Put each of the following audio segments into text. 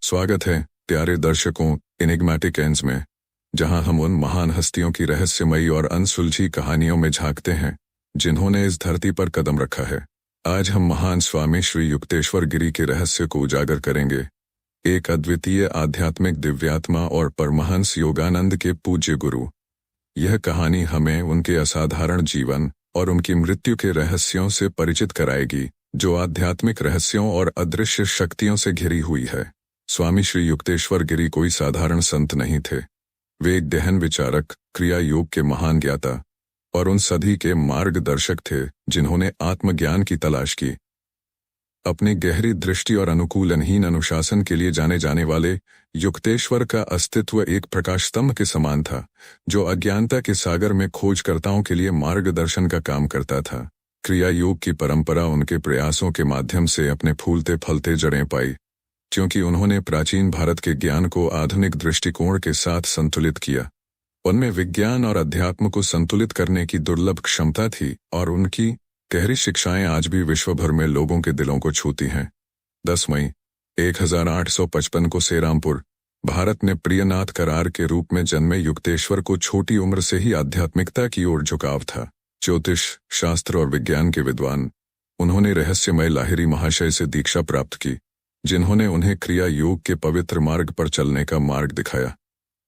स्वागत है प्यारे दर्शकों एनिग्मेटिक एंड्स में, जहां हम उन महान हस्तियों की रहस्यमयी और अनसुलझी कहानियों में झांकते हैं जिन्होंने इस धरती पर कदम रखा है। आज हम महान स्वामी श्री युक्तेश्वर गिरी के रहस्य को उजागर करेंगे, एक अद्वितीय आध्यात्मिक दिव्यात्मा और परमहंस योगानंद के पूज्य गुरु। यह कहानी हमें उनके असाधारण जीवन और उनकी मृत्यु के रहस्यों से परिचित कराएगी, जो आध्यात्मिक रहस्यों और अदृश्य शक्तियों से घिरी हुई है। स्वामी श्री युक्तेश्वर गिरी कोई साधारण संत नहीं थे। वे एक गहन विचारक, क्रिया योग के महान ज्ञाता और उन सभी के मार्गदर्शक थे जिन्होंने आत्मज्ञान की तलाश की। अपनी गहरी दृष्टि और अनुकूलनहीन अनुशासन के लिए जाने जाने वाले युक्तेश्वर का अस्तित्व एक प्रकाश स्तंभ के समान था, जो अज्ञानता के सागर में खोजकर्ताओं के लिए मार्गदर्शन का काम करता था। क्रिया योग की परंपरा उनके प्रयासों के माध्यम से अपने फूलते फलते जड़ें पाई, क्योंकि उन्होंने प्राचीन भारत के ज्ञान को आधुनिक दृष्टिकोण के साथ संतुलित किया। उनमें विज्ञान और अध्यात्म को संतुलित करने की दुर्लभ क्षमता थी और उनकी गहरी शिक्षाएं आज भी विश्व भर में लोगों के दिलों को छूती हैं। 10 मई 1855 को सेरामपुर, भारत में प्रियनाथ करार के रूप में जन्मे युक्तेश्वर को छोटी उम्र से ही आध्यात्मिकता की ओर झुकाव था। ज्योतिष, शास्त्र और विज्ञान के विद्वान, उन्होंने रहस्यमय लाहिरी महाशय से दीक्षा प्राप्त की, जिन्होंने उन्हें क्रिया योग के पवित्र मार्ग पर चलने का मार्ग दिखाया।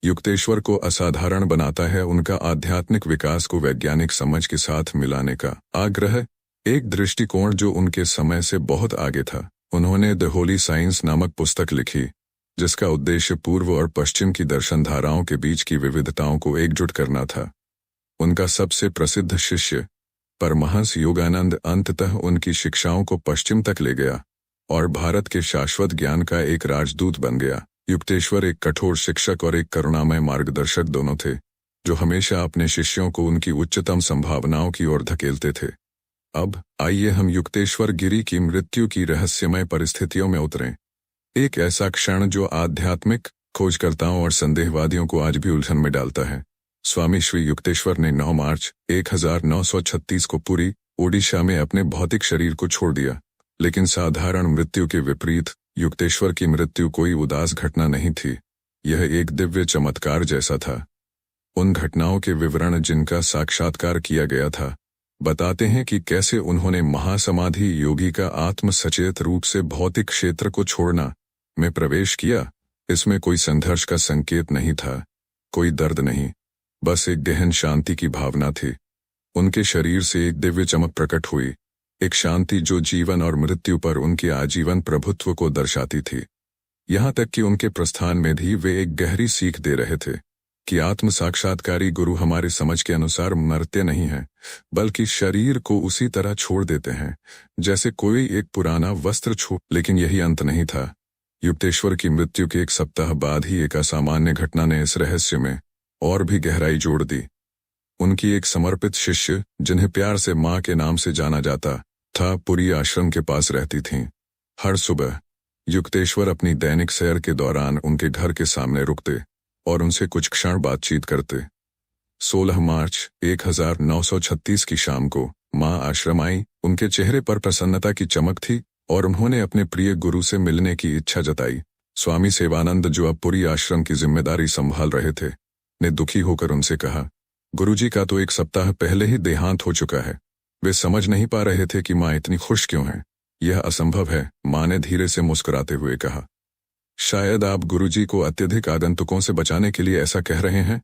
युक्तेश्वर को असाधारण बनाता है उनका आध्यात्मिक विकास को वैज्ञानिक समझ के साथ मिलाने का आग्रह, एक दृष्टिकोण जो उनके समय से बहुत आगे था। उन्होंने द होली साइंस नामक पुस्तक लिखी, जिसका उद्देश्य पूर्व और पश्चिम की दर्शन धाराओं के बीच की विविधताओं को एकजुट करना था। उनका सबसे प्रसिद्ध शिष्य परमहंस योगानंद अंततः उनकी शिक्षाओं को पश्चिम तक ले गया और भारत के शाश्वत ज्ञान का एक राजदूत बन गया। युक्तेश्वर एक कठोर शिक्षक और एक करुणामय मार्गदर्शक दोनों थे, जो हमेशा अपने शिष्यों को उनकी उच्चतम संभावनाओं की ओर धकेलते थे। अब आइए हम युक्तेश्वर गिरी की मृत्यु की रहस्यमय परिस्थितियों में उतरें। एक ऐसा क्षण जो आध्यात्मिक खोजकर्ताओं और संदेहवादियों को आज भी उलझन में डालता है। स्वामी श्री युक्तेश्वर ने 9 मार्च 1936 को पुरी, ओडिशा में अपने भौतिक शरीर को छोड़ दिया। लेकिन साधारण मृत्यु के विपरीत युक्तेश्वर की मृत्यु कोई उदास घटना नहीं थी। यह एक दिव्य चमत्कार जैसा था। उन घटनाओं के विवरण जिनका साक्षात्कार किया गया था बताते हैं कि कैसे उन्होंने महासमाधि योगी का आत्म सचेत रूप से भौतिक क्षेत्र को छोड़ना में प्रवेश किया। इसमें कोई संघर्ष का संकेत नहीं था, कोई दर्द नहीं, बस एक गहन शांति की भावना थी। उनके शरीर से एक दिव्य चमक प्रकट हुई, एक शांति जो जीवन और मृत्यु पर उनके आजीवन प्रभुत्व को दर्शाती थी। यहाँ तक कि उनके प्रस्थान में भी वे एक गहरी सीख दे रहे थे कि आत्म साक्षात्कारी गुरु हमारी समझ के अनुसार मरते नहीं हैं, बल्कि शरीर को उसी तरह छोड़ देते हैं जैसे कोई एक पुराना वस्त्र छोड़। लेकिन यही अंत नहीं था। युक्तेश्वर की मृत्यु के 1 सप्ताह बाद ही एक असामान्य घटना ने इस रहस्य में और भी गहराई जोड़ दी। उनकी एक समर्पित शिष्य, जिन्हें प्यार से माँ के नाम से जाना जाता था, पुरी आश्रम के पास रहती थीं। हर सुबह युक्तेश्वर अपनी दैनिक सैर के दौरान उनके घर के सामने रुकते और उनसे कुछ क्षण बातचीत करते। 16 मार्च 1936 की शाम को माँ आश्रम आई। उनके चेहरे पर प्रसन्नता की चमक थी और उन्होंने अपने प्रिय गुरु से मिलने की इच्छा जताई। स्वामी सेवानंद, जो अब पुरी आश्रम की जिम्मेदारी संभाल रहे थे, ने दुखी होकर उनसे कहा, गुरुजी का तो 1 सप्ताह पहले ही देहांत हो चुका है। वे समझ नहीं पा रहे थे कि माँ इतनी खुश क्यों हैं। यह असंभव है, माँ ने धीरे से मुस्कुराते हुए कहा। शायद आप गुरुजी को अत्यधिक आगंतुकों से बचाने के लिए ऐसा कह रहे हैं।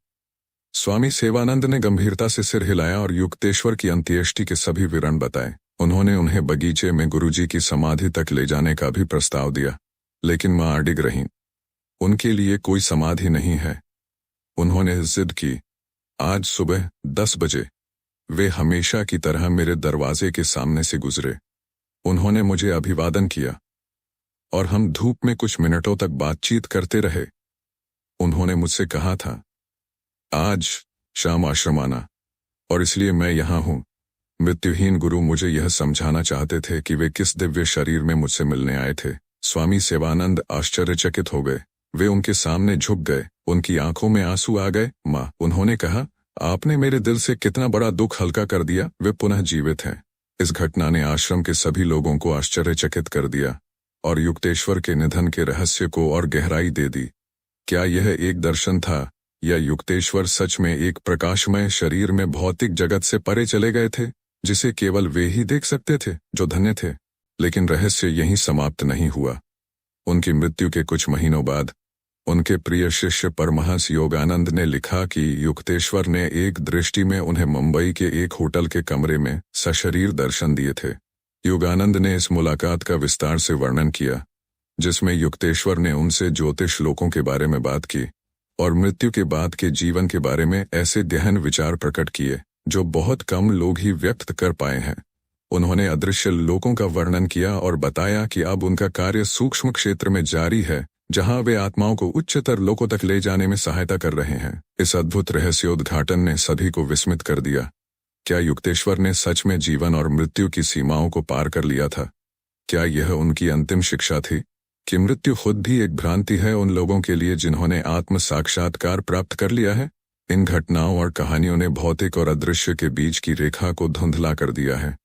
स्वामी सेवानंद ने गंभीरता से सिर हिलाया और युक्तेश्वर की अंत्येष्टि के सभी विवरण बताए। उन्होंने उन्हें बगीचे में गुरुजी की समाधि तक ले जाने का भी प्रस्ताव दिया, लेकिन माँ अडिग रहीं। उनके लिए कोई समाधि नहीं है। उन्होंने जिद की। आज सुबह 10 बजे वे हमेशा की तरह मेरे दरवाजे के सामने से गुजरे। उन्होंने मुझे अभिवादन किया और हम धूप में कुछ मिनटों तक बातचीत करते रहे। उन्होंने मुझसे कहा था, आज शाम आश्रम आना, और इसलिए मैं यहाँ हूँ। मृत्युहीन गुरु मुझे यह समझाना चाहते थे कि वे किस दिव्य शरीर में मुझसे मिलने आए थे। स्वामी सेवानंद आश्चर्यचकित हो गए। वे उनके सामने झुक गए, उनकी आंखों में आंसू आ गए। माँ, उन्होंने कहा, आपने मेरे दिल से कितना बड़ा दुख हल्का कर दिया। वे पुनः जीवित हैं। इस घटना ने आश्रम के सभी लोगों को आश्चर्यचकित कर दिया और युक्तेश्वर के निधन के रहस्य को और गहराई दे दी। क्या यह एक दर्शन था, या युक्तेश्वर सच में एक प्रकाशमय शरीर में भौतिक जगत से परे चले गए थे, जिसे केवल वे ही देख सकते थे जो धन्य थे? लेकिन रहस्य यहीं समाप्त नहीं हुआ। उनकी मृत्यु के कुछ महीनों बाद उनके प्रिय शिष्य परमहंस योगानंद ने लिखा कि युक्तेश्वर ने एक दृष्टि में उन्हें मुंबई के एक होटल के कमरे में सशरीर दर्शन दिए थे। योगानंद ने इस मुलाकात का विस्तार से वर्णन किया, जिसमें युक्तेश्वर ने उनसे ज्योतिष लोकों के बारे में बात की और मृत्यु के बाद के जीवन के बारे में ऐसे गहन विचार प्रकट किए जो बहुत कम लोग ही व्यक्त कर पाए हैं। उन्होंने अदृश्य लोकों का वर्णन किया और बताया कि अब उनका कार्य सूक्ष्म क्षेत्र में जारी है, जहां वे आत्माओं को उच्चतर लोकों तक ले जाने में सहायता कर रहे हैं। इस अद्भुत रहस्योद्घाटन ने सभी को विस्मित कर दिया। क्या युक्तेश्वर ने सच में जीवन और मृत्यु की सीमाओं को पार कर लिया था? क्या यह उनकी अंतिम शिक्षा थी कि मृत्यु खुद भी एक भ्रांति है उन लोगों के लिए जिन्होंने आत्म साक्षात्कार प्राप्त कर लिया है? इन घटनाओं और कहानियों ने भौतिक और अदृश्य के बीच की रेखा को धुंधला कर दिया है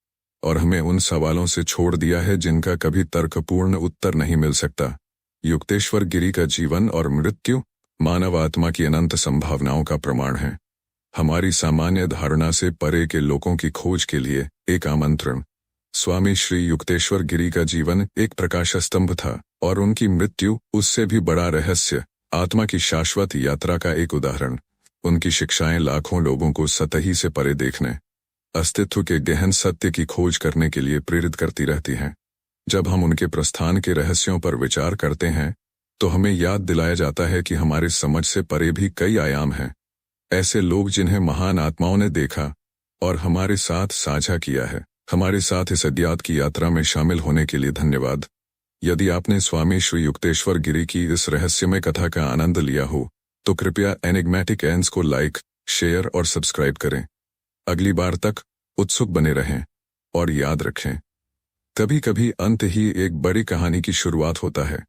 और हमें उन सवालों से छोड़ दिया है जिनका कभी तर्कपूर्ण उत्तर नहीं मिल सकता। युक्तेश्वर गिरी का जीवन और मृत्यु मानव आत्मा की अनंत संभावनाओं का प्रमाण है। हमारी सामान्य धारणा से परे के लोकों की खोज के लिए एक आमंत्रण। स्वामी श्री युक्तेश्वर गिरी का जीवन एक प्रकाश स्तंभ था और उनकी मृत्यु उससे भी बड़ा रहस्य, आत्मा की शाश्वत यात्रा का एक उदाहरण। उनकी शिक्षाएं लाखों लोगों को सतही से परे देखने, अस्तित्व के गहन सत्य की खोज करने के लिए प्रेरित करती रहती हैं। जब हम उनके प्रस्थान के रहस्यों पर विचार करते हैं तो हमें याद दिलाया जाता है कि हमारे समझ से परे भी कई आयाम हैं, ऐसे लोग जिन्हें महान आत्माओं ने देखा और हमारे साथ साझा किया है। हमारे साथ इस अज्ञात की यात्रा में शामिल होने के लिए धन्यवाद। यदि आपने स्वामी श्री युक्तेश्वर गिरी की इस रहस्यमय कथा का आनंद लिया हो तो कृपया एनिग्मेटिक एंड्स को लाइक, शेयर और सब्सक्राइब करें। अगली बार तक उत्सुक बने रहें और याद रखें, कभी कभी अंत ही एक बड़ी कहानी की शुरुआत होता है।